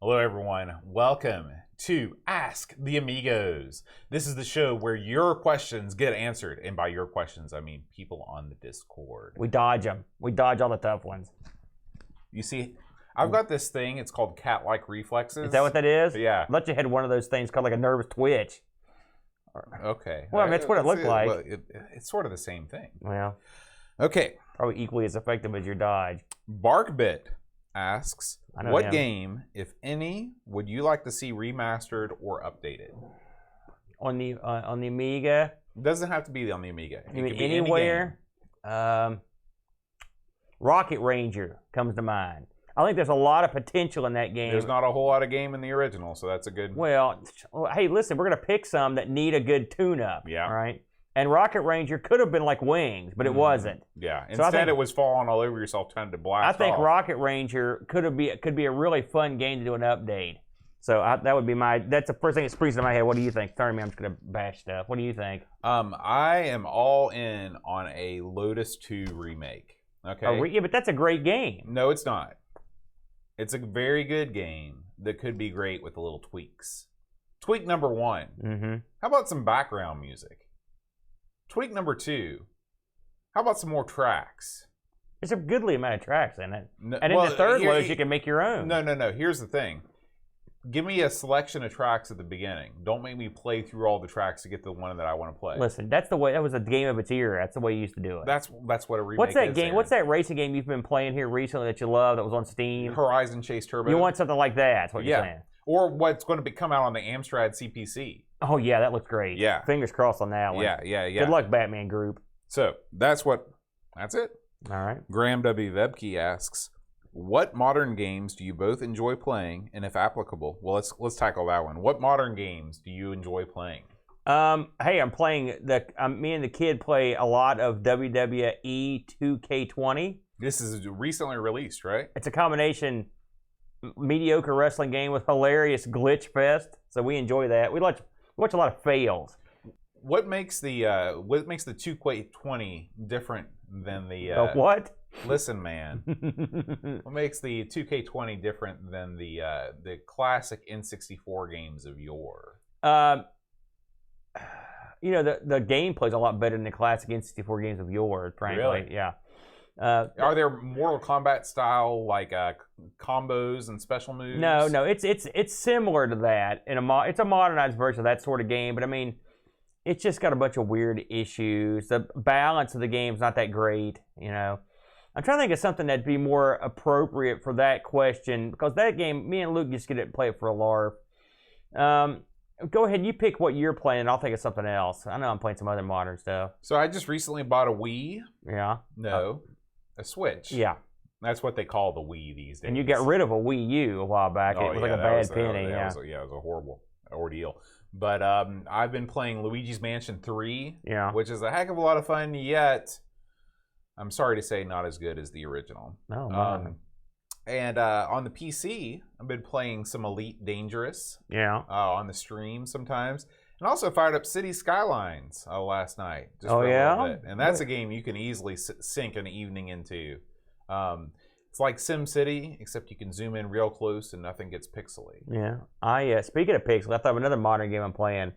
Hello, everyone. Welcome to Ask the Amigos. This is the show where your questions get answered. And by your questions, I mean people on the Discord. We dodge them. We dodge all the tough ones. You see, I've got this thing. It's called cat-like reflexes. Is that what that is? Yeah. I thought you had one of those things called like a nervous twitch. Okay. Well, that's what it looked like. Well, it's sort of the same thing. Well, okay. probably equally as effective as your dodge. Barkbit asks, what him. game, if any, would you like to see remastered or updated? On the Amiga? It doesn't have to be on the Amiga. It You mean could be anywhere? Rocket Ranger comes to mind. I think there's a lot of potential in that game. There's not a whole lot of game in the original, so that's a good... Well, hey, listen, we're going to pick some that need a good tune-up. Yeah. All right? And Rocket Ranger could have been like Wings, but it wasn't. Yeah. So Instead, it was falling all over yourself trying to blast I think off. Rocket Ranger could be a really fun game to do an update. So that would be that's the first thing that springs into my head. What do you think? Sorry, man, I'm just gonna bash stuff. What do you think? I am all in on a Lotus 2 remake. Okay. Yeah, but that's a great game. No, it's not. It's a very good game that could be great with a little tweaks. Tweak number 1. Mm-hmm. How about some background music? Tweak number 2. How about some more tracks? There's a goodly amount of tracks in it. No, And in the third Lotus, you can make your own. No. Here's the thing. Give me a selection of tracks at the beginning. Don't make me play through all the tracks to get the one that I want to play. Listen, that's the way. That was a game of its era. That's the way you used to do it. That's what a remake is. What's that game? Aaron. What's that racing game you've been playing here recently that you love that was on Steam? Horizon Chase Turbo. You want something like that? That's what you're saying. Or what's going to come out on the Amstrad CPC. Oh yeah, that looks great. Yeah. Fingers crossed on that one. Yeah. Good luck, Batman Group. So that's it. All right. Graham W. Vebke asks, what modern games do you both enjoy playing, and if applicable? Well, let's tackle that one. What modern games do you enjoy playing? Hey, I'm playing me and the kid play a lot of WWE 2K20. This is recently released, right? It's a combination mediocre wrestling game with hilarious glitch fest. So we enjoy that. We watch a lot of fails. What makes the 2K20 different than the what? Listen, man. What makes the 2K20 different than the classic N64 games of yore? The gameplay's a lot better than the classic N64 games of yore, frankly. Really? Yeah. Are there Mortal Kombat style like combos and special moves? No. It's similar to that. It's a modernized version of that sort of game, but I mean, it's just got a bunch of weird issues. The balance of the game's not that great. I'm trying to think of something that'd be more appropriate for that question, because that game, me and Luke just get to play it for a larp. Go ahead, you pick what you're playing, and I'll think of something else. I know I'm playing some other modern stuff. So I just recently bought a Wii. Yeah. No, a Switch. Yeah. That's what they call the Wii these days. And you got rid of a Wii U a while back. It was like a bad penny. It was a horrible ordeal. But I've been playing Luigi's Mansion 3, which is a heck of a lot of fun, yet I'm sorry to say not as good as the original. Oh, man. And on the PC, I've been playing some Elite Dangerous on the stream sometimes. And also fired up City Skylines last night. Just for a little bit. And that's a game you can easily sink an evening into. It's like SimCity, except you can zoom in real close and nothing gets pixely. Yeah. Speaking of pixel, I thought of another modern game I'm playing.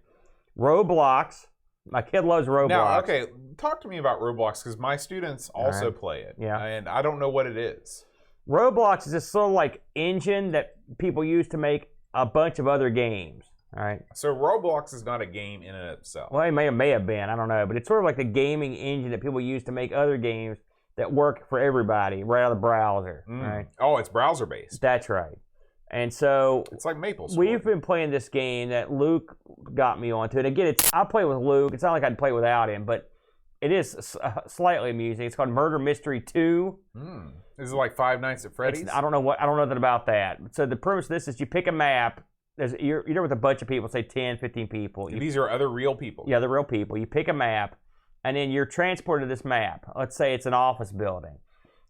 Roblox. My kid loves Roblox. Now, okay, talk to me about Roblox, because my students also play it. Yeah. And I don't know what it is. Roblox is this sort of like engine that people use to make a bunch of other games. All right. So Roblox is not a game in and of itself. Well, it may have been. I don't know. But it's sort of like the gaming engine that people use to make other games that work for everybody right out of the browser. Right? Oh, it's browser based. That's right. And so it's like Maple Story. We've been playing this game that Luke got me onto. And again, I play with Luke. It's not like I'd play without him, but it is slightly amusing. It's called Murder Mystery 2. Is it like Five Nights at Freddy's? I don't know nothing about that. So the premise of this is you pick a map. You're there with a bunch of people, say 10, 15 people. These are other real people. Yeah, they're real people. You pick a map, and then you're transported to this map. Let's say it's an office building.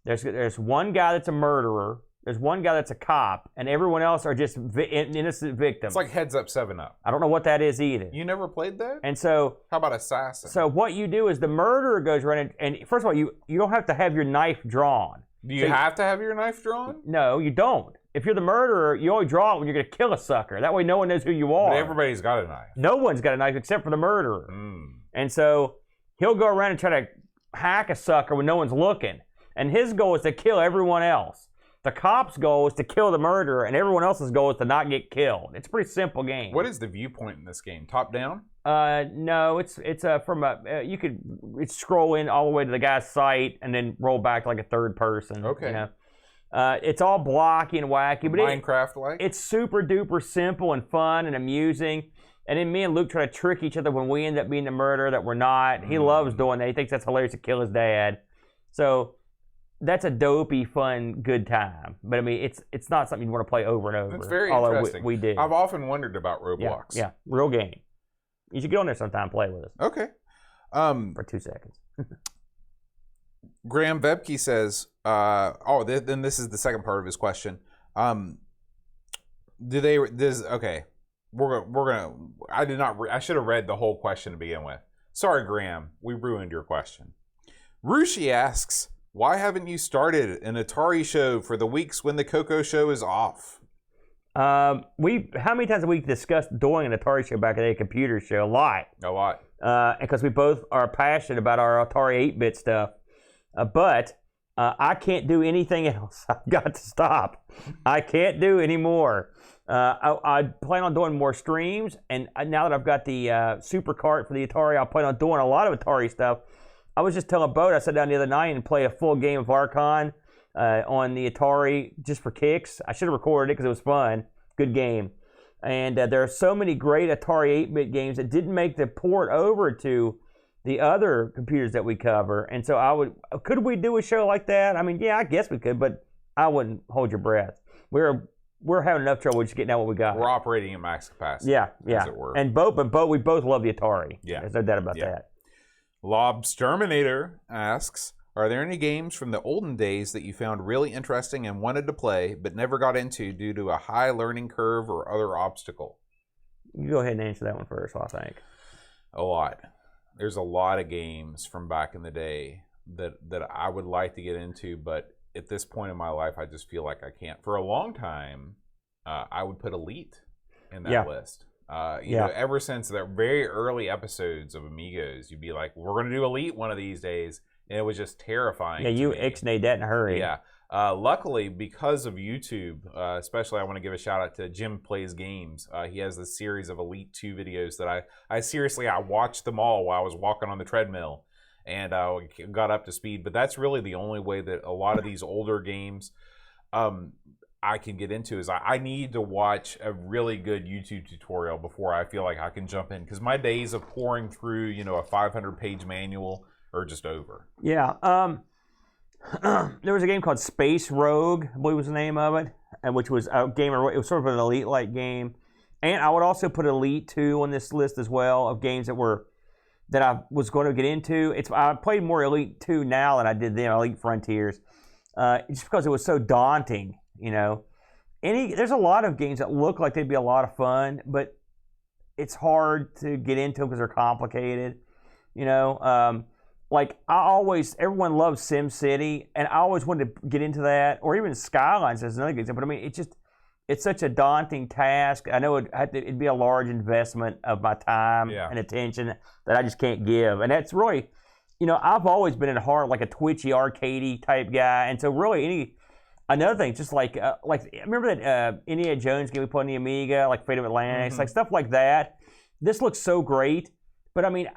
There's one guy that's a murderer. There's one guy that's a cop, and everyone else are just innocent victims. It's like Heads Up 7-Up. I don't know what that is either. You never played that? And so... How about Assassin? So what you do is the murderer goes running, and first of all, you don't have to have your knife drawn. Do you have to have your knife drawn? No, you don't. if you're the murderer, you only draw it when you're going to kill a sucker. That way no one knows who you are. But everybody's got a knife. No one's got a knife except for the murderer. And so he'll go around and try to hack a sucker when no one's looking. And his goal is to kill everyone else. The cop's goal is to kill the murderer, and everyone else's goal is to not get killed. It's a pretty simple game. What is the viewpoint in this game? Top down? No, it's from a you could scroll in all the way to the guy's site and then roll back to like a third person. Okay. You know? It's all blocky and wacky, but Minecraft-like? It's super duper simple and fun and amusing. And then me and Luke try to trick each other when we end up being the murderer that we're not. He loves doing that. He thinks that's hilarious to kill his dad. So that's a dopey, fun, good time. But I mean, it's not something you want to play over and over. It's very interesting. We did. I've often wondered about Roblox. Yeah, real game. You should get on there sometime and play with us. Okay. For 2 seconds. Graham Vebke says, then this is the second part of his question. I should have read the whole question to begin with. Sorry, Graham, we ruined your question. Rushi asks, why haven't you started an Atari show for the weeks when the Coco show is off? How many times have we discussed doing an Atari show back at a computer show? A lot. A lot. Because we both are passionate about our Atari 8-bit stuff. But I can't do anything else. I've got to stop. I can't do any more. I plan on doing more streams, and now that I've got the super cart for the Atari, I plan on doing a lot of Atari stuff. I was just telling Bo, I sat down the other night and played a full game of Archon on the Atari just for kicks. I should have recorded it because it was fun. Good game. And there are so many great Atari 8-bit games that didn't make the port over to the other computers that we cover. And so could we do a show like that? I mean, yeah, I guess we could, but I wouldn't hold your breath. We're having enough trouble just getting out what we got. We're operating at max capacity. Yeah. As it were. And we both love the Atari. Yeah. There's no doubt about that. Lobsterminator asks, are there any games from the olden days that you found really interesting and wanted to play, but never got into due to a high learning curve or other obstacle? You go ahead and answer that one first, I think. A lot. There's a lot of games from back in the day that I would like to get into, but at this point in my life, I just feel like I can't. For a long time, I would put Elite in that list. You know, ever since the very early episodes of Amigos, you'd be like, we're going to do Elite one of these days. And it was just terrifying. Yeah, you ixnayed that in a hurry. Yeah. Luckily, because of YouTube, especially I want to give a shout out to Jim Plays Games. He has this series of Elite 2 videos that I watched them all while I was walking on the treadmill and got up to speed. But that's really the only way that a lot of these older games I can get into is I need to watch a really good YouTube tutorial before I feel like I can jump in. Because my days of pouring through, a 500-page manual are just over. Yeah. There was a game called Space Rogue, I believe was the name of it, and which was a game. It was sort of an Elite-like game. And I would also put Elite 2 on this list as well of games that I was going to get into. I played more Elite 2 now than I did then, Elite Frontiers, just because it was so daunting. There's a lot of games that look like they'd be a lot of fun, but it's hard to get into because they're complicated. Like everyone loves SimCity, and I always wanted to get into that, or even Skylines is another good example. But I mean, it's such a daunting task. I know it'd be a large investment of my time and attention that I just can't give, and that's really, I've always been at heart like a twitchy, arcadey type guy, and so really another thing, just like remember that Indiana Jones game we put on the Amiga, like Fate of Atlantis, like stuff like that. This looks so great. But I mean,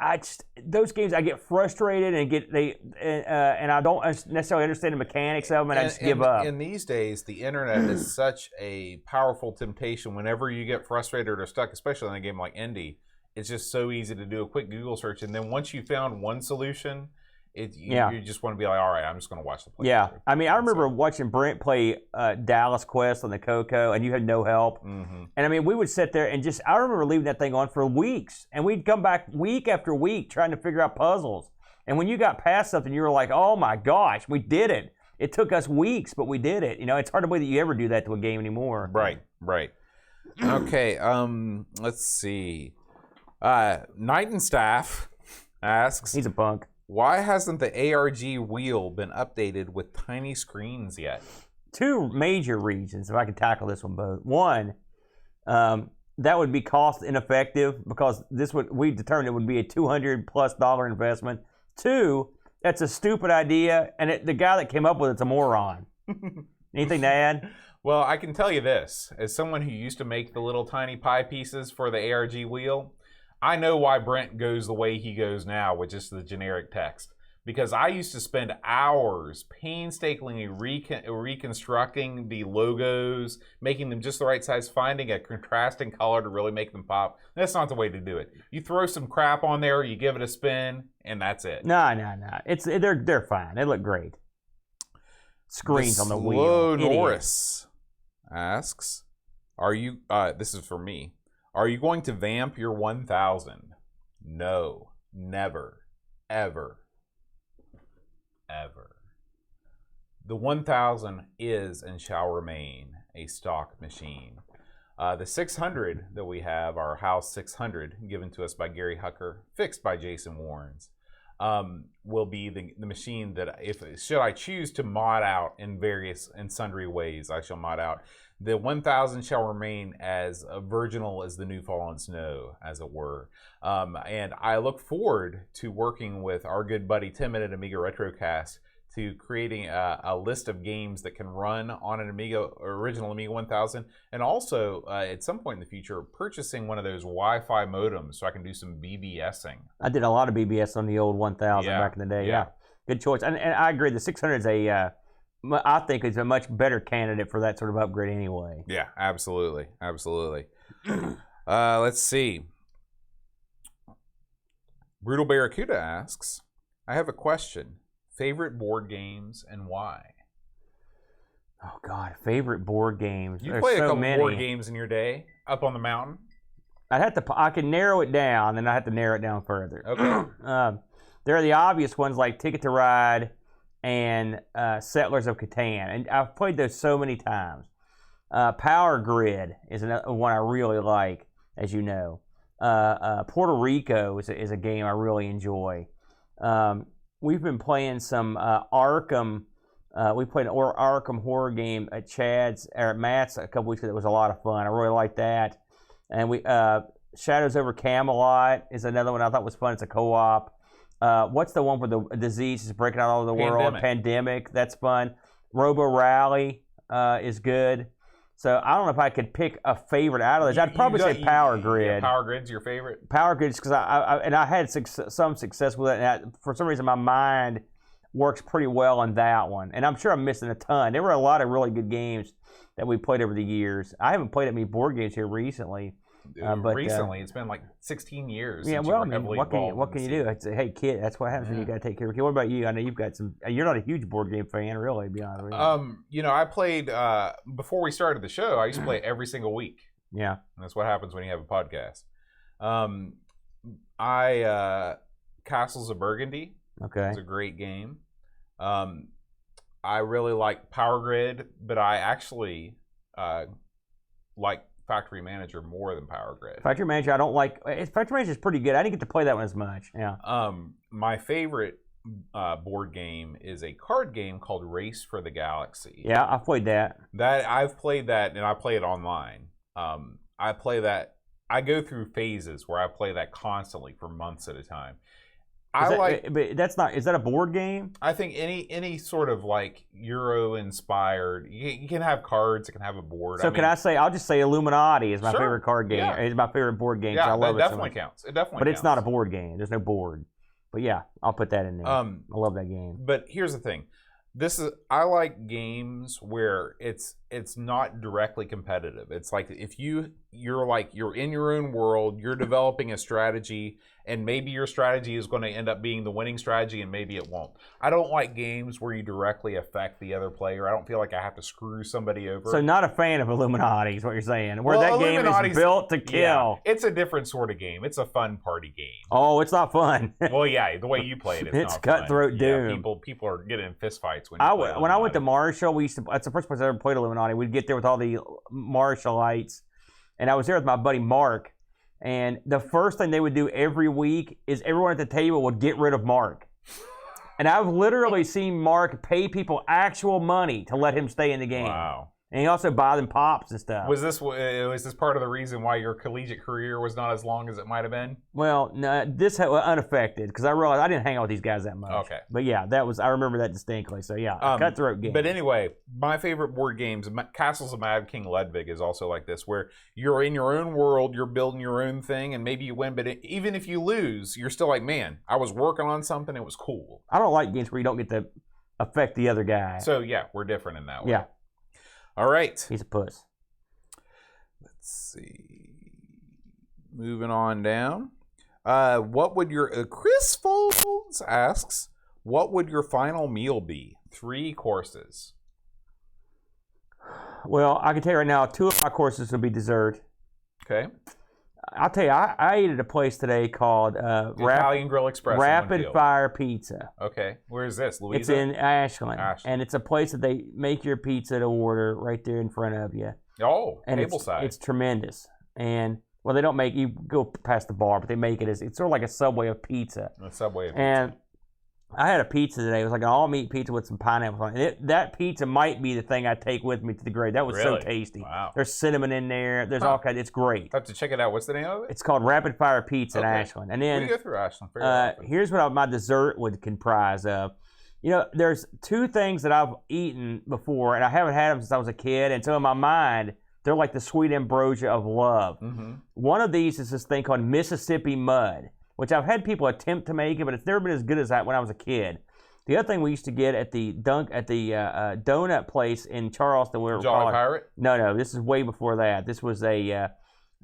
those games I get frustrated and I don't necessarily understand the mechanics of them, and I just give up. And these days, the internet is such a powerful temptation. Whenever you get frustrated or stuck, especially in a game like Indy, it's just so easy to do a quick Google search, and then once you found one solution, you just want to be like, all right, I'm just going to watch the play. Yeah, I mean, I remember watching Brent play Dallas Quest on the Coco, and you had no help. Mm-hmm. And I mean, we would sit there and I remember leaving that thing on for weeks, and we'd come back week after week trying to figure out puzzles. And when you got past something, you were like, oh my gosh, we did it. It took us weeks, but we did it. It's hard to believe that you ever do that to a game anymore. Right. Okay, let's see. Knight and Staff asks. He's a punk. Why hasn't the ARG wheel been updated with tiny screens yet? two major reasons, if I could tackle this one both. One, that would be cost ineffective because we determined it would be a $200+ investment. Two, that's a stupid idea, and the guy that came up with it's a moron. Anything to add? Well, I can tell you this. As someone who used to make the little tiny pie pieces for the ARG wheel, I know why Brent goes the way he goes now with just the generic text. Because I used to spend hours painstakingly reconstructing the logos, making them just the right size, finding a contrasting color to really make them pop. That's not the way to do it. You throw some crap on there, you give it a spin, and that's it. No. They're fine. They look great. Screens on the wheel. Slow Norris asks, "Are you? This is for me. Are you going to vamp your 1000? No, never, ever." The 1000 is and shall remain a stock machine. The 600 that we have, our House 600, given to us by Gary Hucker, fixed by Jason Warrens, will be the machine that, should I choose to mod out in various and sundry ways, I shall mod out. The 1000 shall remain as virginal as the new fallen snow, as it were. And I look forward to working with our good buddy Tim at Amiga Retrocast to creating a list of games that can run on an original Amiga 1000, and also at some point in the future purchasing one of those Wi-Fi modems so I can do some BBSing. I did a lot of BBS on the old 1000 back in the day. Yeah, good choice. And I agree. The 600 is I think it's a much better candidate for that sort of upgrade anyway. Yeah, absolutely. Let's see. Brutal Barracuda asks, I have a question. Favorite board games and why? Oh, God. Favorite board games. You played a couple board games in your day up on the mountain? I can narrow it down, then I have to narrow it down further. Okay. There are the obvious ones like Ticket to Ride and Settlers of Catan, and I've played those so many times. Power Grid is another one I really like, as you know. Puerto Rico is a game I really enjoy. We've been playing some Arkham. We played an Arkham horror game at Matt's a couple weeks ago. That was a lot of fun. I really like that. And Shadows over Camelot is another one I thought was fun. It's a co-op. What's the one where the disease is breaking out all over the world? Pandemic. That's fun. Robo Rally is good. So I don't know if I could pick a favorite out of those. I'd probably say Power Grid. Yeah, Power Grid's your favorite? Power Grid's because I had some success with it. And for some reason, my mind works pretty well on that one. And I'm sure I'm missing a ton. There were a lot of really good games that we played over the years. I haven't played that many board games here recently. But recently, it's been like 16 years. Yeah, well, I mean, what can you do? I'd say, hey, kid, that's what happens when you got to take care of a kid. What about you? I know you've got some. You're not a huge board game fan, really, to be honest with you. You know, I played before we started the show. I used to play every single week. Yeah, and that's what happens when you have a podcast. Castles of Burgundy. Okay, it's a great game. I really like Power Grid, but I actually like Factory Manager more than Power Grid. Factory Manager, I don't like. Factory Manager is pretty good. I didn't get to play that one as much. Yeah. My favorite board game is a card game called Race for the Galaxy. Yeah, I've played that. I've played that, and I play it online. I play that. I go through phases where I play that constantly for months at a time. But that's not. Is that a board game? I think any sort of like Euro inspired. You can have cards. It can have a board. So can I say? I'll just say Illuminati is my favorite card game. Yeah. It's my favorite board game. Yeah, I love it definitely counts. It definitely. But it's not a board game. There's no board. But yeah, I'll put that in there. I love that game. But here's the thing. I like games where it's not directly competitive. It's like if you're in your own world, you're developing a strategy, and maybe your strategy is going to end up being the winning strategy, and maybe it won't. I don't like games where you directly affect the other player. I don't feel like I have to screw somebody over. So not a fan of Illuminati is what you're saying. Where that game is built to kill. Yeah, it's a different sort of game. It's a fun party game. Oh, it's not fun. Well, yeah, the way you play it, it's not cutthroat fun. doom. Yeah, people are getting in fistfights when I went to Marshall. That's the first place I ever played Illuminati. We'd get there with all the Marshallites, and I was there with my buddy Mark. And the first thing they would do every week is everyone at the table would get rid of Mark. And I've literally seen Mark pay people actual money to let him stay in the game. Wow. And he also buy them pops and stuff. Was this part of the reason why your collegiate career was not as long as it might have been? Well, no, this was unaffected because I realized I didn't hang out with these guys that much. Okay. But yeah, I remember that distinctly. So yeah, cutthroat game. But anyway, my favorite board games, Castles of Mad King Ludwig, is also like this, where you're in your own world, you're building your own thing, and maybe you win, but even if you lose, you're still like, man, I was working on something, it was cool. I don't like games where you don't get to affect the other guy. So yeah, we're different in that way. Yeah. All right. He's a puss. Let's see. Moving on down. What would your Chris Folds asks, what would your final meal be? 3 courses. Well, I can tell you right now, 2 of my courses will be dessert. Okay. I'll tell you, I ate at a place today called Italian Grill Express. Rapid Fire Pizza. Okay. Where is this? Louisa? It's in Ashland. And it's a place that they make your pizza to order right there in front of you. Oh, and table side. It's tremendous. And, well, they don't make, you go past the bar, but they make it as, it's sort of like a Subway of pizza. A Subway of pizza. And I had a pizza today. It was like an all-meat pizza with some pineapple on it. That pizza might be the thing I take with me to the grave. That was so tasty. Wow. There's cinnamon in there. There's all kinds. It's great. I have to check it out. What's the name of it? It's called Rapid Fire Pizza in Ashland. And then we go through Ashland. here's what my dessert would comprise of. You know, there's 2 things that I've eaten before, and I haven't had them since I was a kid. And so in my mind, they're like the sweet ambrosia of love. Mm-hmm. One of these is this thing called Mississippi Mud, which I've had people attempt to make it, but it's never been as good as that when I was a kid. The other thing we used to get at the donut place in Charleston, where Jolly Pirate? No, this is way before that. This was I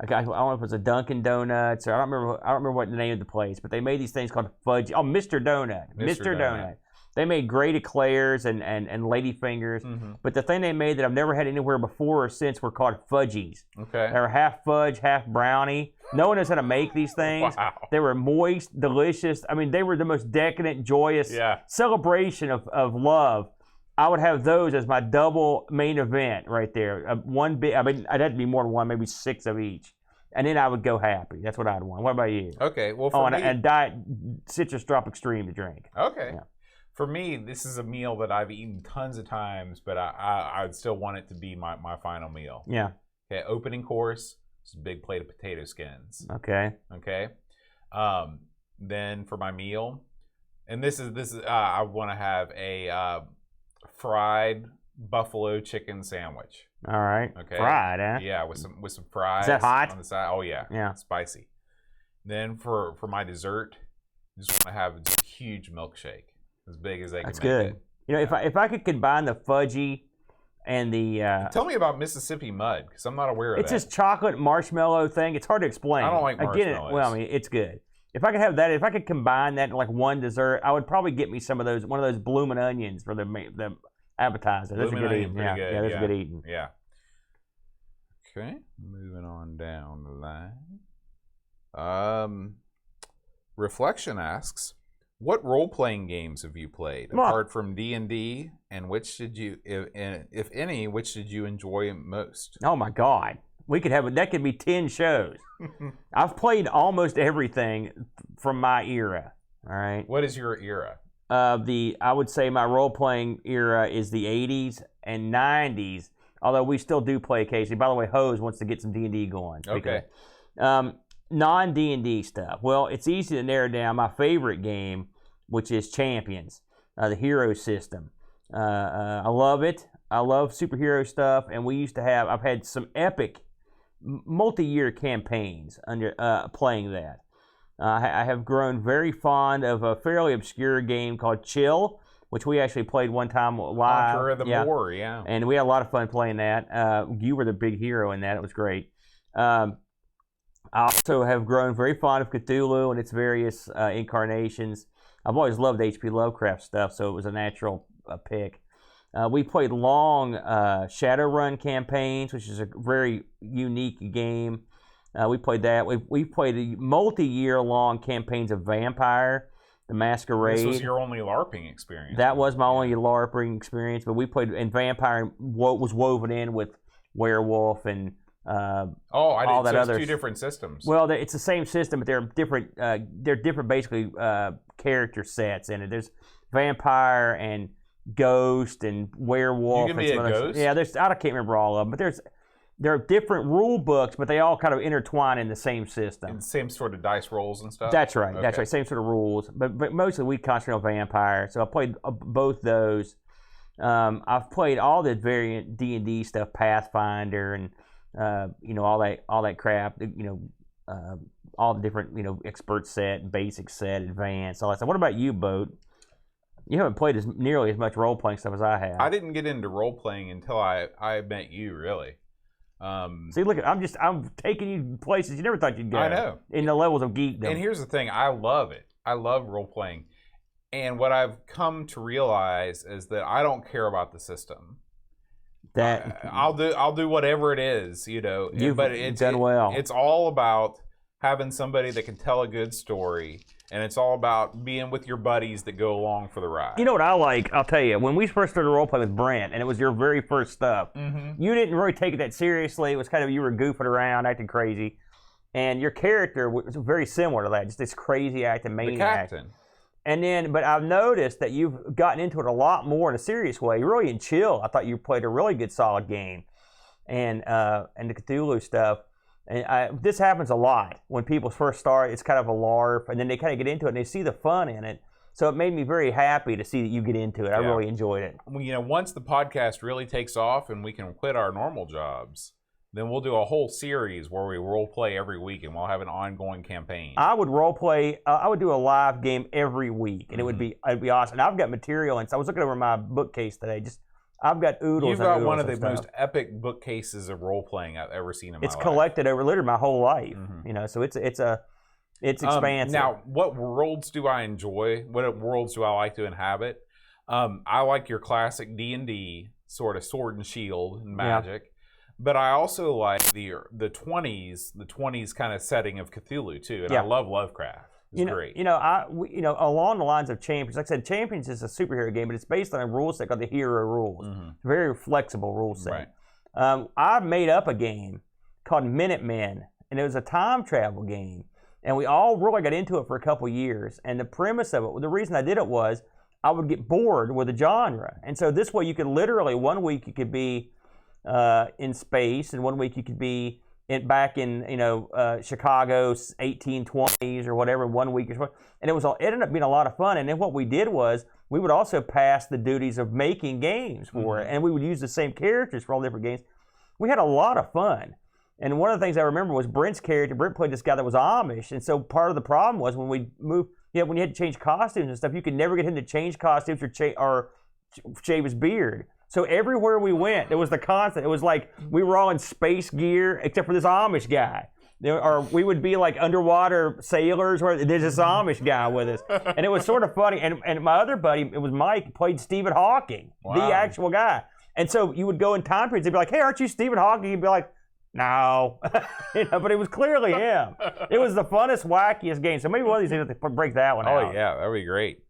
don't know if it was a Dunkin' Donuts or I don't remember what the name of the place, but they made these things called fudge. Oh, Mr. Donut. Mr. Donut. They made great eclairs and lady fingers, but the thing they made that I've never had anywhere before or since were called fudgies. Okay. They were half fudge, half brownie. No one knows how to make these things. Wow. They were moist, delicious. I mean, they were the most decadent, joyous celebration of love. I would have those as my double main event right there. I'd have to be more than one, maybe 6 of each. And then I would go happy. That's what I'd want. What about you? Okay. Well, for me... and Diet Citrus Drop Extreme to drink. Okay. Yeah. For me, this is a meal that I've eaten tons of times, but I'd still want it to be my final meal. Yeah. Okay, opening course, just a big plate of potato skins. Okay. Okay. Then for my meal, and this is I want to have a fried buffalo chicken sandwich. All right. Okay. Fried, huh? Yeah, with some fries. Is that hot? On the side. Oh yeah. Yeah. Spicy. Then for my dessert, just want to have a huge milkshake. As big as they can make it. That's good. You know, if I could combine the fudgy and the... Tell me about Mississippi Mud, because I'm not aware of that. It's this chocolate marshmallow thing. It's hard to explain. I don't like marshmallows. Well, I mean, it's good. If I could have that, if I could combine that in like one dessert, I would probably get me one of those blooming onions for the appetizer. That's a good eating. Yeah, that's a good eating. Yeah. Okay, moving on down the line. Reflection asks, what role-playing games have you played apart from D&D, and which did you, if any, which did you enjoy most? Oh my God, that could be 10 shows. I've played almost everything from my era. All right. What is your era? I would say my role-playing era is the 80s and 90s. Although we still do play occasionally. By the way, Hose wants to get some D&D going. Okay. Non-D&D stuff. Well, it's easy to narrow down my favorite game, which is Champions, the hero system. I love it. I love superhero stuff, and I've had some epic multi-year campaigns under playing that. I have grown very fond of a fairly obscure game called Chill, which we actually played one time live. Conqueror the Moor, yeah. And we had a lot of fun playing that. You were the big hero in that. It was great. I also have grown very fond of Cthulhu and its various incarnations. I've always loved H.P. Lovecraft stuff, so it was a natural pick. We played long Shadowrun campaigns, which is a very unique game. We played that. We played multi-year long campaigns of Vampire, the Masquerade. This was your only LARPing experience. That was my only LARPing experience, but we played, and Vampire was woven in with Werewolf and I didn't. So it's two different systems. Well, it's the same system, but they're different. They're different, basically, character sets in it. There's vampire and ghost and werewolf. You can be a ghost? Yeah, I can't remember all of them, but there are different rule books, but they all kind of intertwine in the same system. And same sort of dice rolls and stuff? That's right. Okay. That's right. Same sort of rules. But mostly we concentrate on vampire. So I played both those. I've played all the variant D&D stuff, Pathfinder and all that crap. All the different expert set, basic set, advanced, all that stuff. What about you, Boat? You haven't played nearly as much role playing stuff as I have. I didn't get into role playing until I met you, really. See, look, I'm taking you places you never thought you'd go. I know. In the levels of geekdom. And here's the thing, I love it. I love role playing. And what I've come to realize is that I don't care about the system. I'll do whatever it is, You've it's done well. It's all about having somebody that can tell a good story, and it's all about being with your buddies that go along for the ride. You know what I like? I'll tell you. When we first started role playing with Brent, and it was your very first stuff, you didn't really take it that seriously. It was kind of you were goofing around, acting crazy, and your character was very similar to that, just this crazy acting maniac. The captain. And then, but I've noticed that you've gotten into it a lot more in a serious way. Really in chill. I thought you played a really good, solid game, and the Cthulhu stuff. And this happens a lot when people first start. It's kind of a LARP, and then they kind of get into it and they see the fun in it. So it made me very happy to see that you get into it. I really enjoyed it. Once the podcast really takes off and we can quit our normal jobs, then we'll do a whole series where we role play every week, and we'll have an ongoing campaign. I would role play. I would do a live game every week, and it'd be awesome. And I've got material, and so I was looking over my bookcase today. I've got oodles. You've got one of the stuff. most epic bookcases of role playing I've ever seen in my life. It's collected over literally my whole life. So it's expansive. Now, what worlds do I enjoy? What worlds do I like to inhabit? I like your classic D&D sort of sword and shield and magic, but I also like the 20s kind of setting of Cthulhu too, and I love Lovecraft. It's great. Along the lines of Champions, like I said, Champions is a superhero game, but it's based on a rule set called the Hero Rules. Very flexible rule set. Right. I made up a game called Minutemen, and it was a time travel game. And we all really got into it for a couple years. And the premise of it, the reason I did it was I would get bored with the genre. And so this way you could literally, one week you could be in space, and one week you could be back in Chicago 1820s or whatever, 1 week or so. And it ended up being a lot of fun. And then what we did was we would also pass the duties of making games for it, and we would use the same characters for all different games. We had a lot of fun. And one of the things I remember was Brent's character. Brent played this guy that was Amish, and so part of the problem was when we moved, when you had to change costumes and stuff, you could never get him to change costumes or shave his beard. So everywhere we went, there was the constant. It was like we were all in space gear except for this Amish guy. Or we would be like underwater sailors, or there's this Amish guy with us. And it was sort of funny. And my other buddy, it was Mike, played Stephen Hawking, the actual guy. And so you would go in time periods, they'd be like, hey, aren't you Stephen Hawking? You'd be like, no. But it was clearly him. It was the funnest, wackiest game. So maybe one of these days we'll break that one out. Oh, yeah, that would be great.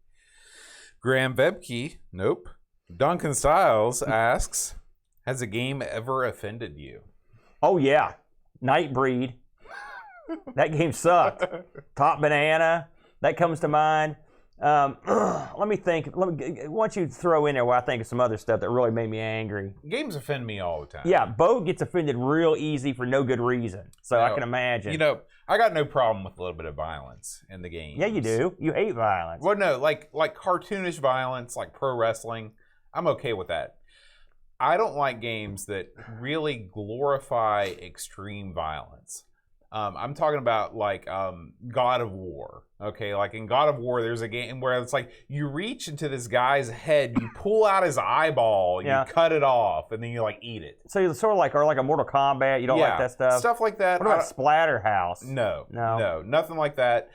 Graham Vebke, nope. Duncan Styles asks, has a game ever offended you? Oh, yeah. Nightbreed. That game sucked. Top Banana. That comes to mind. Let me think. Why don't you throw in there where I think of some other stuff that really made me angry. Games offend me all the time. Yeah, Bo gets offended real easy for no good reason. So I can imagine. I got no problem with a little bit of violence in the game. Yeah, you do. You hate violence. Well, no, like cartoonish violence, like pro wrestling. I'm okay with that. I don't like games that really glorify extreme violence. I'm talking about like God of War. Okay, like in God of War, there's a game where it's like you reach into this guy's head, you pull out his eyeball, you cut it off, and then you like eat it. So you're sort of like, or like a Mortal Kombat. You don't like that stuff. Stuff like that. What about Splatterhouse? No, nothing like that.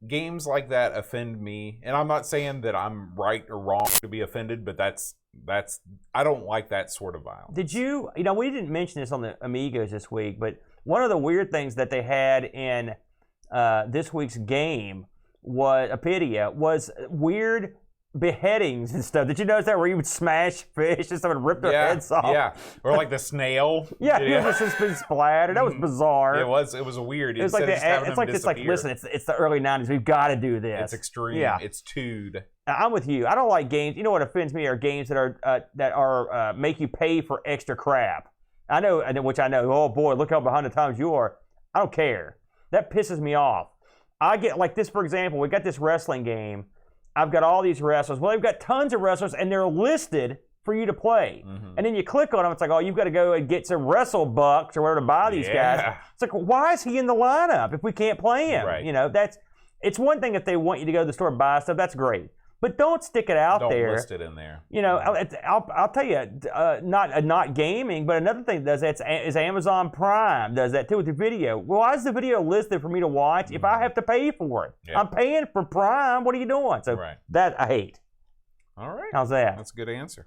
Games like that offend me, and I'm not saying that I'm right or wrong to be offended, but that's I don't like that sort of violence. Did you? We didn't mention this on the Amigos this week, but one of the weird things that they had in this week's game was weird beheadings and stuff. Did you notice that where you would smash fish and someone rip their heads off? Yeah, or like the snail. Yeah, it was just been splattered. That was bizarre. It was a weird. It was like listen, it's the early 90s. We've got to do this. It's extreme. Yeah. It's tood. I'm with you. I don't like games. You know what offends me are games that are make you pay for extra crap. I know. Oh boy, look how behind the times you are. I don't care. That pisses me off. I get like this, for example. We got this wrestling game. I've got all these wrestlers. Well, they've got tons of wrestlers, and they're listed for you to play. Mm-hmm. And then you click on them. It's like, oh, you've got to go and get some wrestle bucks or whatever to buy these guys. It's like, why is he in the lineup if we can't play him? Right. You know, it's one thing if they want you to go to the store and buy stuff. That's great. But don't stick it out there. Don't list it in there. You know, I'll tell you, not gaming, but another thing that does that is Amazon Prime does that too with the video. Well, why is the video listed for me to watch if I have to pay for it? Yeah. I'm paying for Prime. What are you doing? So that I hate. All right. How's that? That's a good answer.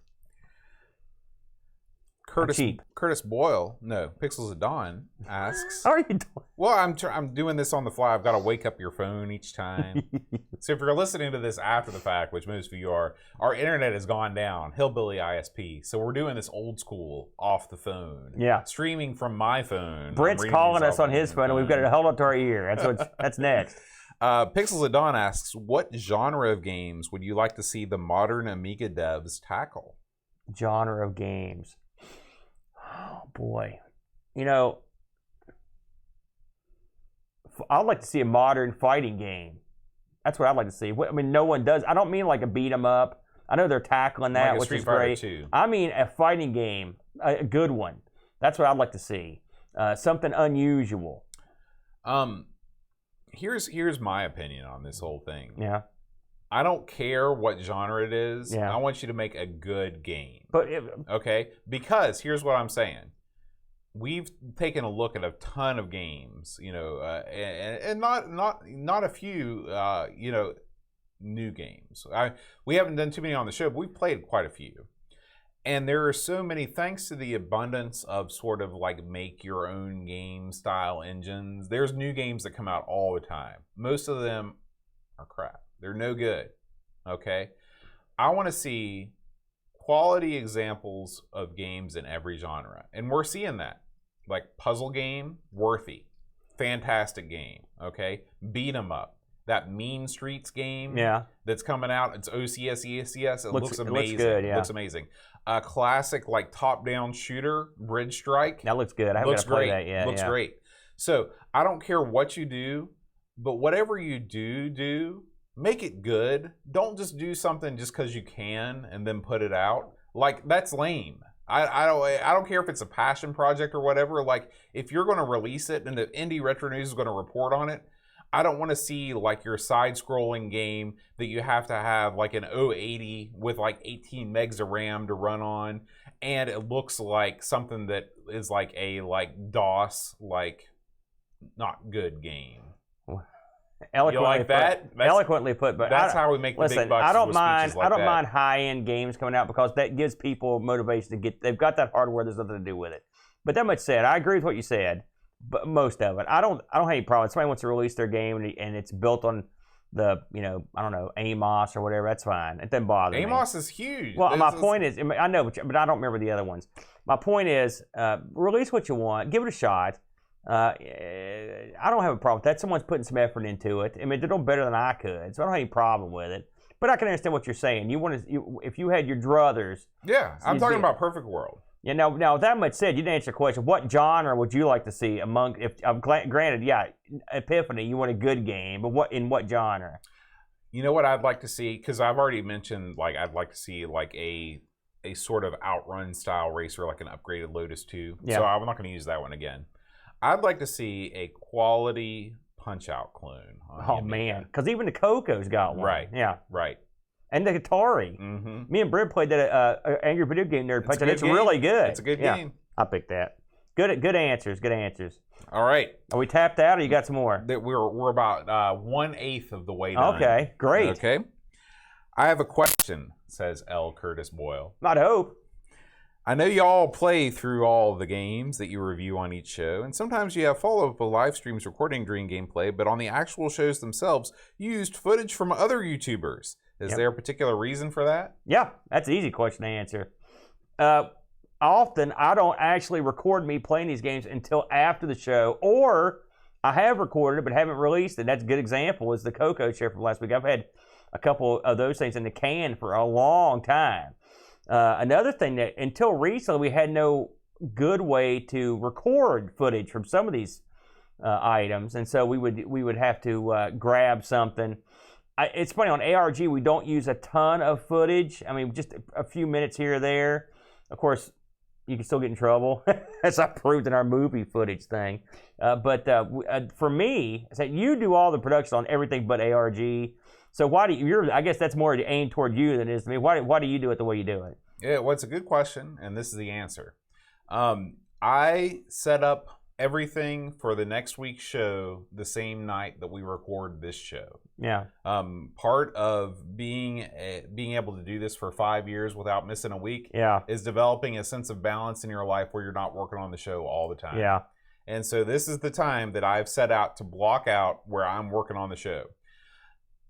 Curtis Boyle, no, Pixels of Dawn asks. How are you doing? Well, I'm doing this on the fly. I've got to wake up your phone each time. So if you're listening to this after the fact, which most of you are, our internet has gone down, Hillbilly ISP. So we're doing this old school off the phone. Yeah. Streaming from my phone. Brent's calling us on his phone, and we've got it held up to our ear. That's next. Pixels of Dawn asks, what genre of games would you like to see the modern Amiga devs tackle? Genre of games. Oh, boy. You know, I'd like to see a modern fighting game. That's what I'd like to see. I mean, no one does. I don't mean like a beat 'em up. I know they're tackling that, like which is great. I mean a fighting game, a good one. That's what I'd like to see. Something unusual. Here's my opinion on this whole thing. Yeah. I don't care what genre it is. Yeah. I want you to make a good game. But okay? Because here's what I'm saying. We've taken a look at a ton of games, you know, and not a few, you know, new games. We haven't done too many on the show, but we've played quite a few. And there are so many, thanks to the abundance of sort of like make your own game style engines. There's new games that come out all the time. Most of them are crap. They're no good, okay? I want to see quality examples of games in every genre. And we're seeing that. Like puzzle game, worthy. Fantastic game, okay? Beat 'em up. That Mean Streets game that's coming out. It's OCS, ESCS. It looks amazing. Looks good, yeah. It looks amazing. A classic like top-down shooter, Bridge Strike. That looks good. I haven't got to play that yet. Looks great. So I don't care what you do, but whatever you do, make it good. Don't just do something just because you can and then put it out. Like, that's lame. I don't care if it's a passion project or whatever. Like, if you're going to release it and the Indie Retro News is going to report on it, I don't want to see like your side-scrolling game that you have to have like an 080 with like 18 megs of RAM to run on, and it looks like something that is like a DOS not good game. Eloquently put, but that's how we make the big bucks. I don't mind high-end games coming out because that gives people motivation to get. They've got that hardware. There's nothing to do with it. But that much said, I agree with what you said. But most of it, I don't have any problem. If somebody wants to release their game and it's built on the, you know, I don't know, Amos or whatever, that's fine. It doesn't bother me. Amos is huge. Well, my point is, I know, but I don't remember the other ones. My point is, release what you want, give it a shot. I don't have a problem with that. Someone's putting some effort into it. I mean, they're doing better than I could, so I don't have any problem with it. But I can understand what you're saying. If you had your druthers. Yeah, I'm talking about Perfect World. Yeah. Now that much said, you didn't answer the question. What genre would you like to see among? Granted, yeah, Epiphany, you want a good game, but in what genre? You know what I'd like to see, because I've already mentioned like I'd like to see like a sort of outrun style racer, like an upgraded Lotus 2. Yeah. So I'm not going to use that one again. I'd like to see a quality Punch-Out clone. Oh man, because even the Coco's got one. Right. Yeah. Right. And the Atari. Mm-hmm. Me and Brent played that Angry Video Game Nerd Punch-Out. It's really good. It's a good game. I picked that. Good answers. Good answers. All right. Are we tapped out, or you got some more? We're about 1/8 of the way done. Okay. Great. Okay. I have a question, says L. Curtis Boyle. I'd hope. I know y'all play through all the games that you review on each show, and sometimes you have follow-up with live streams recording during gameplay, but on the actual shows themselves, you used footage from other YouTubers. Is there a particular reason for that? Yeah, that's an easy question to answer. Often, I don't actually record me playing these games until after the show, or I have recorded it but haven't released it. That's a good example is the Coco show from last week. I've had a couple of those things in the can for a long time. Another thing that until recently we had no good way to record footage from some of these items, and so we would have to grab something. It's funny, on ARG we don't use a ton of footage. I mean, just a few minutes here or there. Of course, you can still get in trouble, as I proved in our movie footage thing. But for me, so you do all the production on everything but ARG. So why do you? I guess that's more aimed toward you than it is to me. Why do you do it the way you do it? Yeah, well, it's a good question, and this is the answer. I set up everything for the next week's show the same night that we record this show. Yeah. Part of being able to do this for 5 years without missing a week is developing a sense of balance in your life where you're not working on the show all the time. Yeah. And so this is the time that I've set out to block out where I'm working on the show.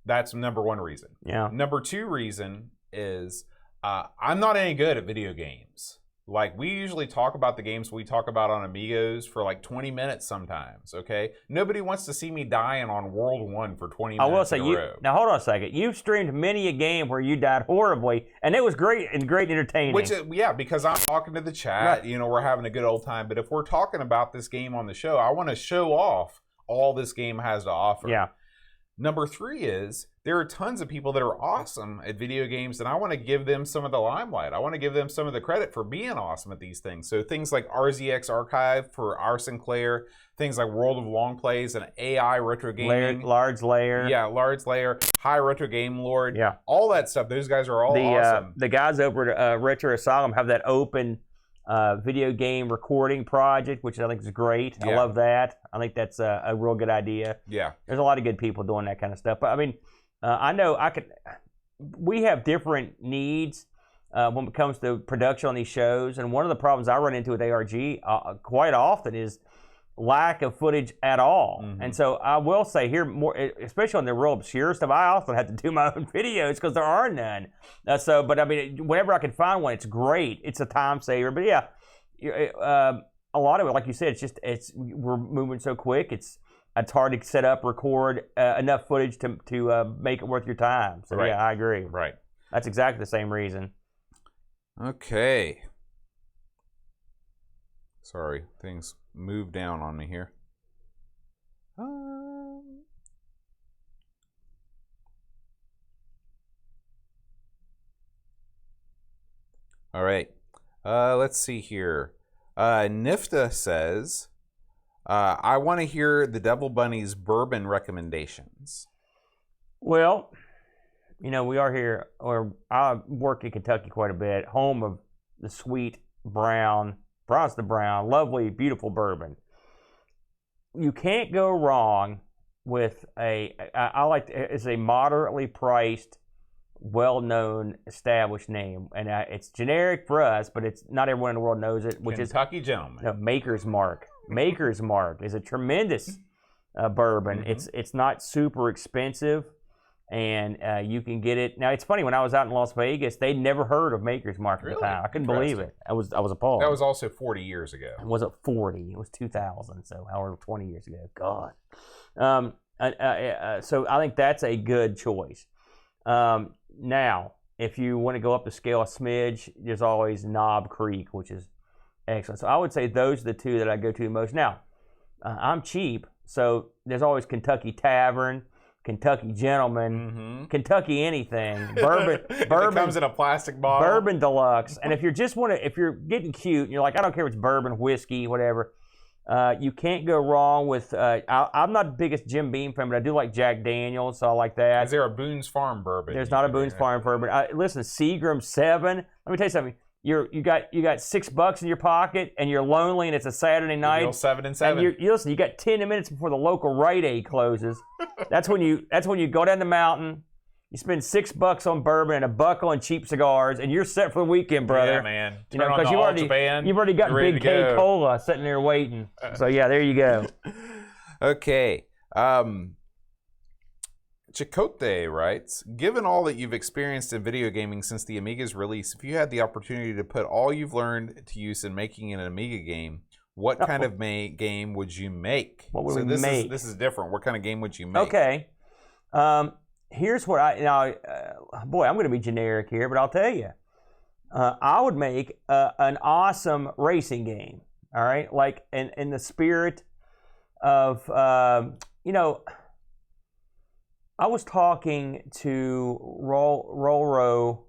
That's number one reason. Yeah. Number two reason is I'm not any good at video games. Like, we usually talk about the games we talk about on Amigos for like 20 minutes sometimes, okay? Nobody wants to see me dying on World 1 for 20 minutes I will say, in a row. Now, hold on a second. You've streamed many a game where you died horribly, and it was great and great entertaining. Because I'm talking to the chat, right. We're having a good old time. But if we're talking about this game on the show, I want to show off all this game has to offer. Yeah. Number three is there are tons of people that are awesome at video games, and I want to give them some of the limelight. I want to give them some of the credit for being awesome at these things. So things like RZX Archive for our Sinclair, things like World of Long Plays and AI Retro Gaming. Large Layer. Yeah, Large Layer, High Retro Game Lord. Yeah. All that stuff. Those guys are all awesome. The guys over at Retro Asylum have that open video game recording project, which I think is great. Yeah. I love that. I think that's a real good idea. Yeah. There's a lot of good people doing that kind of stuff. But I mean, I know we have different needs when it comes to production on these shows. And one of the problems I run into with ARG quite often is lack of footage at all. Mm-hmm. And so I will say here, more especially on the real obscure stuff, I often have to do my own videos because there are none. But I mean, whenever I can find one, it's great. It's a time saver. But yeah, a lot of it, like you said, we're moving so quick. It's hard to set up, record enough footage to make it worth your time. So right. Yeah, I agree. Right. That's exactly the same reason. Okay. Sorry, things moved down on me here. All right. Let's see here. Nifta says, I want to hear the Devil Bunny's bourbon recommendations. Well, we are here, or I work in Kentucky quite a bit, home of the sweet brown, Bronze Brown, lovely, beautiful bourbon. You can't go wrong with it's a moderately priced, well-known, established name. And it's generic for us, but it's not everyone in the world knows it, which Kentucky Gentleman. No, Maker's Mark. Maker's Mark is a tremendous bourbon. Mm-hmm. It's not super expensive. And you can get it. Now, it's funny, when I was out in Las Vegas, they'd never heard of Maker's Mark at the time. I couldn't believe it. I was appalled. That was also 40 years ago. It wasn't 40. It was 2000, so however 20 years ago. God. So I think that's a good choice. Now, if you want to go up the scale a smidge, there's always Knob Creek, which is excellent. So I would say those are the two that I go to the most. Now, I'm cheap, so there's always Kentucky Tavern, Kentucky Gentleman, Kentucky anything, bourbon it comes in a plastic bottle, bourbon deluxe. And if you're getting cute, and you're like, I don't care if it's bourbon, whiskey, whatever, you can't go wrong with. I'm not the biggest Jim Beam fan, but I do like Jack Daniels, so I like that. Is there a Boone's Farm bourbon? There's not a Boone's Farm bourbon. Listen, Seagram 7. Let me tell you something. You got $6 in your pocket, and you're lonely, and it's a Saturday night. 7 and 7. And you got 10 minutes before the local Rite Aid closes. That's when you go down the mountain. You spend $6 on bourbon and $1 on cheap cigars, and you're set for the weekend, brother. Yeah, man. Because you've already got Big K Cola sitting there waiting. So yeah, there you go. Okay. Chicote writes, given all that you've experienced in video gaming since the Amiga's release, if you had the opportunity to put all you've learned to use in making an Amiga game, what kind of game would you make? What would we make? This is different. What kind of game would you make? Okay. Here's what boy, I'm going to be generic here, but I'll tell you. I would make an awesome racing game. All right, like in the spirit of I was talking to Rolro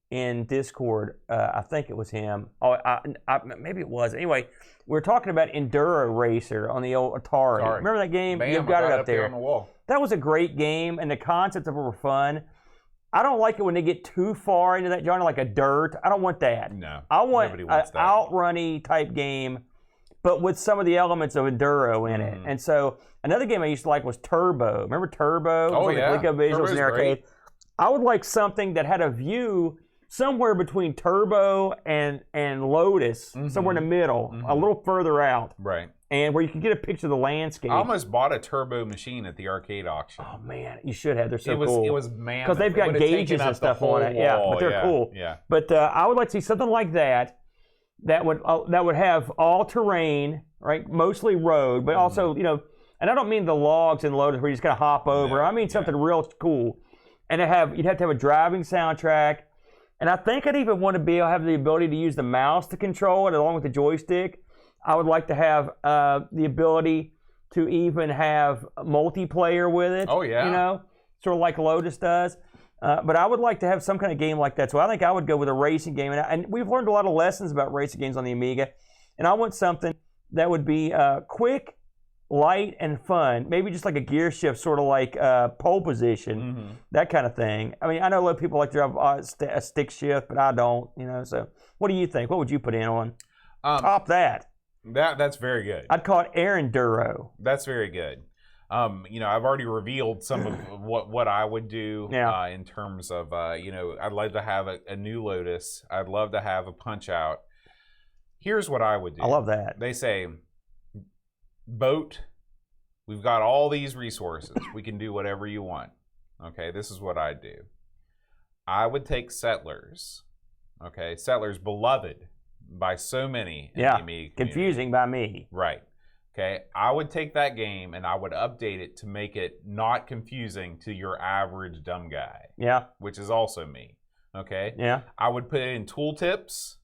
in Discord. I think it was him. Maybe it was. Anyway, we were talking about Enduro Racer on the old Atari. Remember that game? Bam, You've got it up there on the wall. That was a great game, and the concepts of it were fun. I don't like it when they get too far into that genre, like a dirt. I don't want that. No, I want an outrunny type game, but with some of the elements of enduro in it. And so another game I used to like was Turbo. Remember Turbo? Oh, yeah. Like visuals in the arcade. I would like something that had a view somewhere between Turbo and Lotus, somewhere in the middle, a little further out. Right. And where you can get a picture of the landscape. I almost bought a Turbo machine at the arcade auction. Oh, man. You should have. They're so cool. It was mammoth. Because they've got gauges and stuff on it. Yeah, but they're cool. Yeah. But I would like to see something like that would have all-terrain, right? Mostly road, but also, and I don't mean the logs and loaders where you just got to hop over. I mean something real cool. And you'd have to have a driving soundtrack. And I think I'd even want to have the ability to use the mouse to control it along with the joystick. I would like to have the ability to even have multiplayer with it. Oh, yeah. Sort of like Lotus does. But I would like to have some kind of game like that. So I think I would go with a racing game. And we've learned a lot of lessons about racing games on the Amiga. And I want something that would be quick, light, and fun. Maybe just like a gear shift, sort of like pole position, that kind of thing. I mean, I know a lot of people like to have a stick shift, but I don't, So what do you think? What would you put in on? Top that. That's very good. I'd call it Air Enduro. That's very good. I've already revealed some of what I would do in terms of, I'd like to have a new Lotus. I'd love to have a Punch-Out. Here's what I would do. I love that. They say, boat, we've got all these resources. We can do whatever you want. Okay, this is what I'd do. I would take Settlers. Okay, Settlers, beloved by so many in the Amiga community. Confusing by me. Right. Okay, I would take that game and I would update it to make it not confusing to your average dumb guy. Yeah. Which is also me. Okay? Yeah. I would put in tooltips.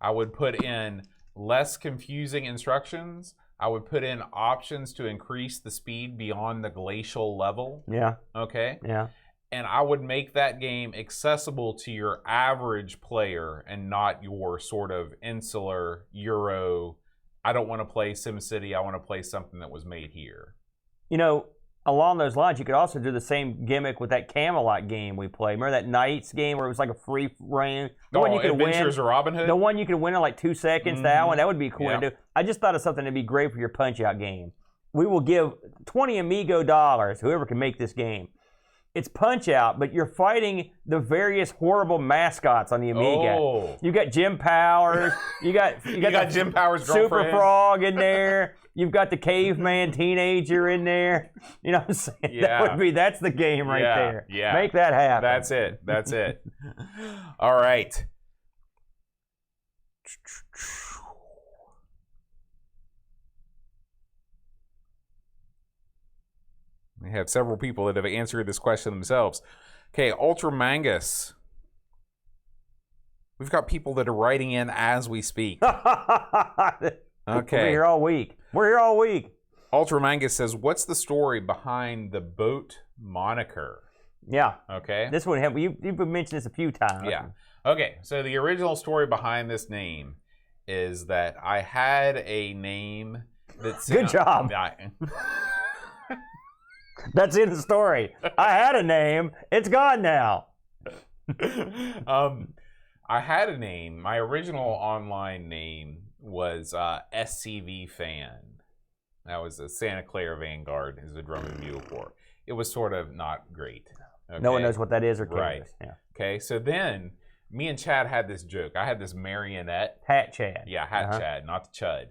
I would put in less confusing instructions. I would put in options to increase the speed beyond the glacial level. Yeah. Okay? Yeah. And I would make that game accessible to your average player and not your sort of insular Euro, I don't want to play SimCity, I want to play something that was made here. Along those lines, you could also do the same gimmick with that Camelot game we played. Remember that Knights game where it was like a free reign? Adventures of Robin Hood? The one you could win in like 2 seconds, that one. That would be cool to do. I just thought of something that'd be great for your Punch-Out game. We will give 20 Amigo dollars, whoever can make this game. It's Punch-Out, but you're fighting the various horrible mascots on the Amiga. Oh. You got Jim Powers. You got Jim Powers' Super girlfriend. Frog in there. You've got the caveman teenager in there. You know what I'm saying? Yeah. That's the game right there. Yeah. Make that happen. That's it. All right. We have several people that have answered this question themselves. Okay, Ultramangus. We've got people that are writing in as we speak. Okay. We're here all week. Ultramangus says, what's the story behind the boat moniker? Yeah. Okay. This one, you've mentioned this a few times. Yeah. Okay, so the original story behind this name is that I had a name that's... Good job. That's in the story. I had a name. It's gone now. I had a name. My original online name was SCV Fan. That was a Santa Clara Vanguard is a drum and bugle corps. It was sort of not great. Okay? No one knows what that is or cares. Right. Yeah. Okay, so then me and Chad had this joke. I had this marionette. Hat Chad. Yeah, Hat Chad, not the Chud.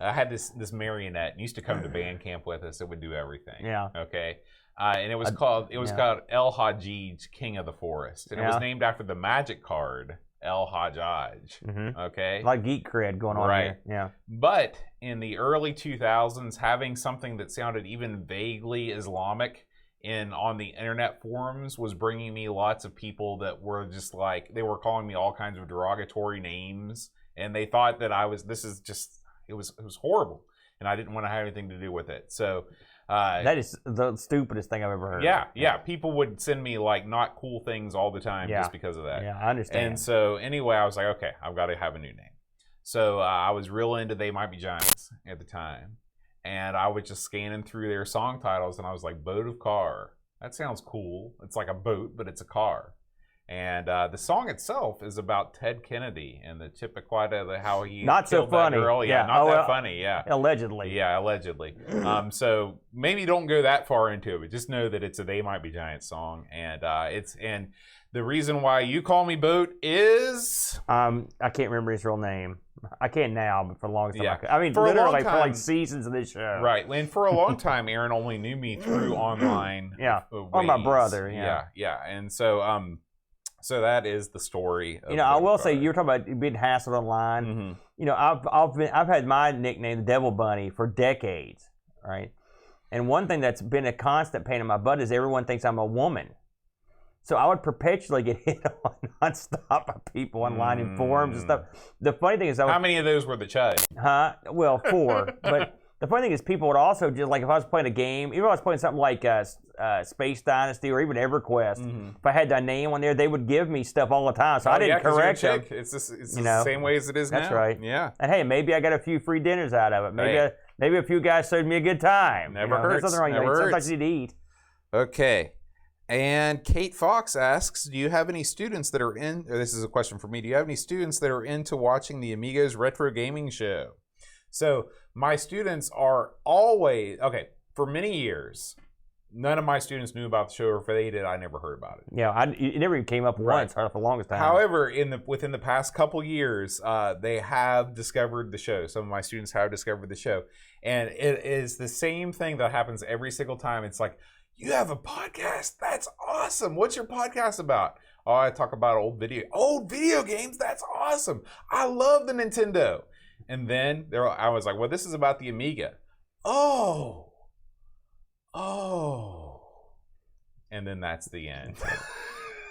I had this marionette and used to come to band camp with us. It would do everything. Yeah. Okay. And it was called El Hajij, King of the Forest, and it was named after the magic card El Hajjaj. Okay. A lot of geek cred going on here. Yeah. But in the early 2000s, having something that sounded even vaguely Islamic on the internet forums was bringing me lots of people that were just like, they were calling me all kinds of derogatory names, and they thought that it was horrible, and I didn't want to have anything to do with it. So that is the stupidest thing I've ever heard. Yeah. People would send me like not cool things all the time just because of that. Yeah, I understand. And so anyway, I was like, okay, I've got to have a new name. So I was real into They Might Be Giants at the time. And I was just scanning through their song titles, and I was like, Boat of Car. That sounds cool. It's like a boat, but it's a car. And the song itself is about Ted Kennedy and the Chippequata, how he not killed so funny. that girl. Yeah, not that funny. Yeah, allegedly. Yeah, allegedly. So maybe don't go that far into it, but just know that it's a They Might Be Giants song, and and the reason why you call me Boat is I can't remember his real name. I can now, but for the longest time I mean, for literally for like seasons of this show. Right, and for a long time, Aaron only knew me through online. Or my brother. Yeah, and so so that is the story. Of I will say, you were talking about being hassled online. I've had my nickname, the Devil Bunny, for decades, right? And one thing that's been a constant pain in my butt is everyone thinks I'm a woman. So I would perpetually get hit on nonstop by people online in forums and stuff. The funny thing is, how many of those were the Chud? Well, 4. But the funny thing is, people would also just, like, if I was playing a game, even if I was playing something like Space Dynasty or even EverQuest, if I had that name on there, they would give me stuff all the time. So I didn't correct them. It's the same way as it is now. That's right. Yeah. And hey, maybe I got a few free dinners out of it. Maybe a few guys showed me a good time. Never hurts. There's nothing wrong. Sometimes you need to eat. Okay. And Kate Fox asks, do you have any students that are this is a question for me, do you have any students that are into watching the Amigos Retro Gaming Show? So my students are always, for many years, none of my students knew about the show, or if they did, I never heard about it. Yeah, it never even came up once for the longest time. However, within the past couple years, they have discovered the show. Some of my students have discovered the show. And it is the same thing that happens every single time. It's like, you have a podcast? That's awesome. What's your podcast about? Oh, I talk about old video games. That's awesome. I love the Nintendo. And then I was like, well, this is about the Amiga. Oh. And then that's the end.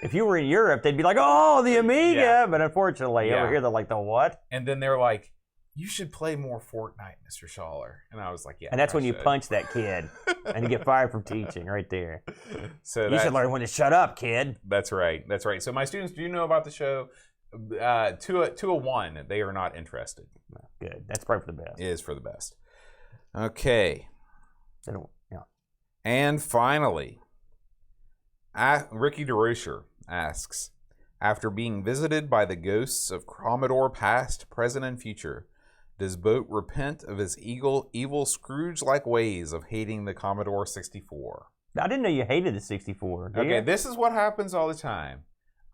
If you were in Europe, they'd be like, oh, the Amiga. Yeah. But unfortunately, over here, they're like, the what? And then they're like, you should play more Fortnite, Mr. Schaller. And I was like, yeah. And that's when you punch that kid and you get fired from teaching right there. So you should learn when to shut up, kid. That's right. That's right. So my students do know about the show. To a 1, they are not interested. Good. That's probably for the best. It is for the best. Okay. Yeah. And finally, Ricky DeRocher asks, after being visited by the ghosts of Commodore past, present, and future, does Boat repent of his evil Scrooge-like ways of hating the Commodore 64? I didn't know you hated the 64. Okay, this is what happens all the time.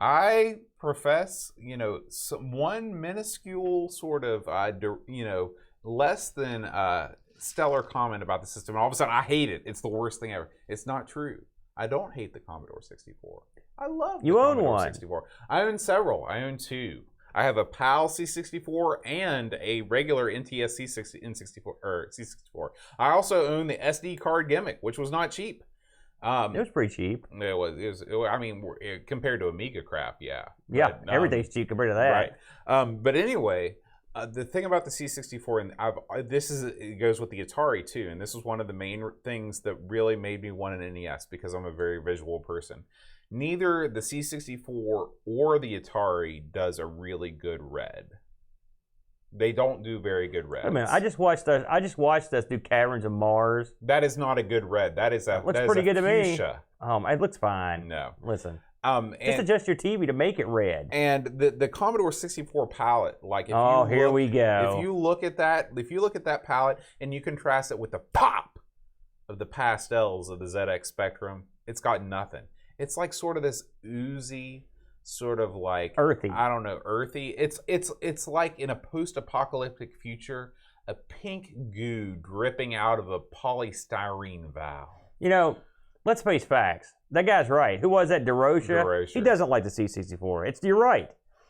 I profess, one minuscule sort of, less than stellar comment about the system, and all of a sudden I hate it. It's the worst thing ever. It's not true. I don't hate the Commodore 64. I love the Commodore 64. I own several. I own 2. I have a PAL C64 and a regular NTSC C64. I also own the SD card gimmick, which was not cheap. It was pretty cheap. It was. I mean, compared to Amiga crap, yeah. Yeah, but, everything's cheap compared to that. Right. But anyway, the thing about the C64, and it goes with the Atari too, and this was one of the main things that really made me want an NES because I'm a very visual person. Neither the C64 or the Atari does a really good red. They don't do very good reds. Wait a minute, I just watched us do Caverns of Mars. That is not a good red. That is a looks pretty good to me. Fuchsia. It looks fine. No, listen. Just adjust your TV to make it red. And the Commodore 64 palette, like here we go. If you look at that palette and you contrast it with the pop of the pastels of the ZX Spectrum, it's got nothing. It's like sort of this oozy, sort of like earthy. I don't know, earthy. It's like in a post-apocalyptic future, a pink goo dripping out of a polystyrene valve. You know, let's face facts. That guy's right. Who was that? DeRocher? He doesn't like the C64. You're right.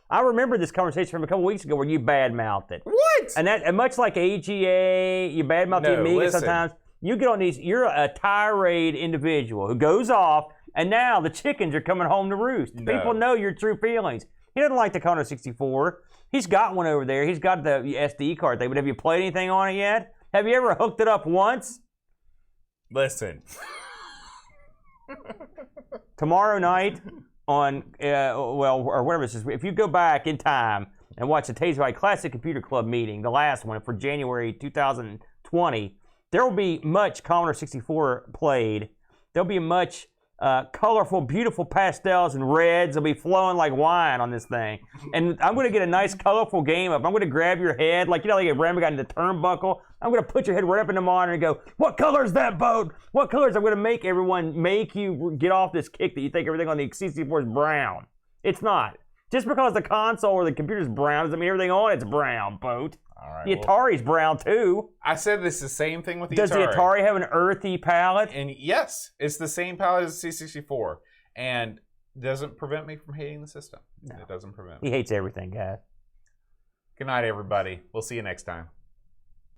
I remember this conversation from a couple weeks ago where you badmouthed it. What? And much like AGA, you badmouth the Amiga sometimes. You get on these, you're a tirade individual who goes off, and now the chickens are coming home to roost. No. People know your true feelings. He doesn't like the Commodore 64. He's got one over there. He's got the SD card thing, but have you played anything on it yet? Have you ever hooked it up once? Listen. Tomorrow night on, or whatever this is, if you go back in time and watch the Taste Classic Computer Club meeting, the last one for January 2020, there will be much Commodore 64 played. There'll be much colorful, beautiful pastels and reds. Will be flowing like wine on this thing. And I'm going to get a nice, colorful game up. I'm going to grab your head, like, you know, like a Rambo got in the turnbuckle. I'm going to put your head right up in the monitor and go, what color is that boat? What colors? I'm going to make you get off this kick that you think everything on the 64 is brown. It's not. Just because the console or the computer's brown doesn't mean everything on it's brown, boat. All right, the Atari's brown too. I said this is the same thing with the Does Atari. Does the Atari have an earthy palette? And yes, it's the same palette as the C64. And doesn't prevent me from hating the system. No. It doesn't prevent me. He hates everything, guys. Good night, everybody. We'll see you next time.